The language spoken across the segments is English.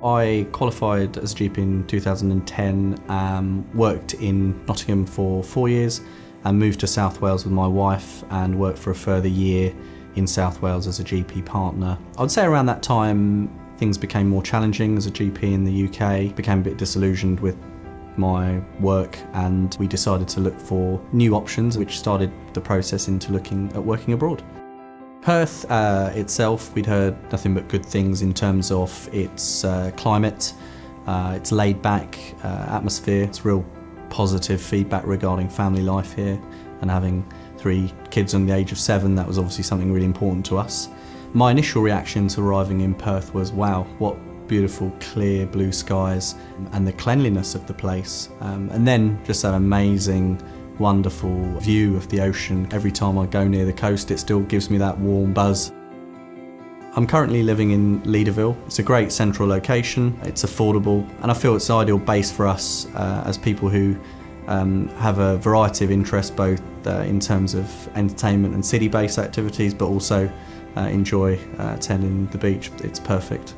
I qualified as a GP in 2010, worked in Nottingham for 4 years and moved to South Wales with my wife and worked for a further year in South Wales as a GP partner. I would say around that time things became more challenging as a GP in the UK, became a bit disillusioned with my work, and we decided to look for new options, which started the process into looking at working abroad. Perth itself, we'd heard nothing but good things in terms of its climate, its laid back atmosphere. It's real positive feedback regarding family life here, and having 3 kids under the age of 7, that was obviously something really important to us. My initial reaction to arriving in Perth was, wow, what beautiful clear blue skies and the cleanliness of the place, and then just that amazing wonderful view of the ocean. Every time I go near the coast it still gives me that warm buzz. I'm currently living in Leederville. It's a great central location, it's affordable, and I feel it's an ideal base for us as people who have a variety of interests, both in terms of entertainment and city-based activities, but also enjoy attending the beach. It's perfect.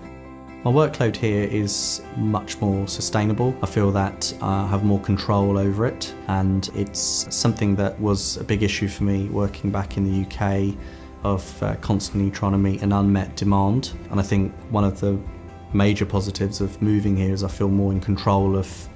My workload here is much more sustainable. I feel that I have more control over it, and it's something that was a big issue for me working back in the UK, of constantly trying to meet an unmet demand. And I think one of the major positives of moving here is I feel more in control of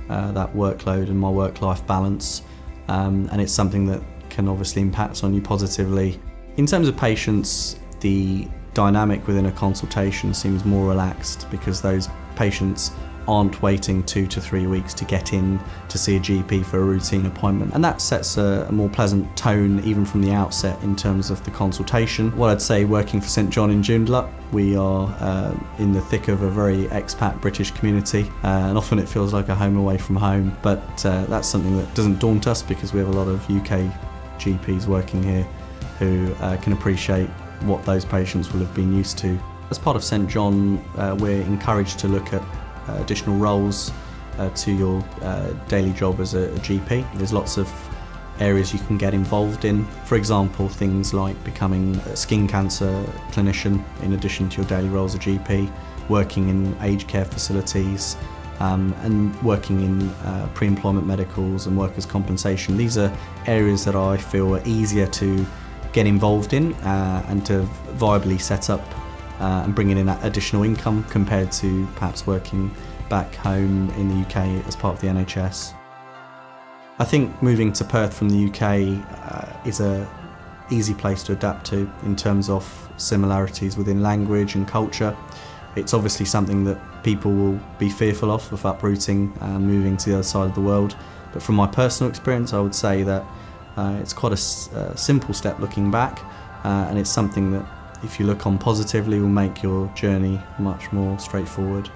that workload and my work-life balance, and it's something that can obviously impact on you positively. In terms of patients, the dynamic within a consultation seems more relaxed because those patients aren't waiting 2 to 3 weeks to get in to see a GP for a routine appointment, and that sets a more pleasant tone even from the outset in terms of the consultation. What I'd say, working for St John in Joondalup, we are in the thick of a very expat British community, and often it feels like a home away from home, but that's something that doesn't daunt us because we have a lot of UK GPs working here who can appreciate what those patients will have been used to. As part of St John, we're encouraged to look at additional roles to your daily job as a GP. There's lots of areas you can get involved in. For example, things like becoming a skin cancer clinician in addition to your daily role as a GP, working in aged care facilities, and working in pre-employment medicals and workers' compensation. These are areas that I feel are easier to get involved in and to viably set up and bring in additional income compared to perhaps working back home in the UK as part of the NHS. I think moving to Perth from the UK is an easy place to adapt to in terms of similarities within language and culture. It's obviously something that people will be fearful of uprooting and moving to the other side of the world, but from my personal experience I would say that it's quite a simple step looking back, and it's something that, if you look on positively, will make your journey much more straightforward.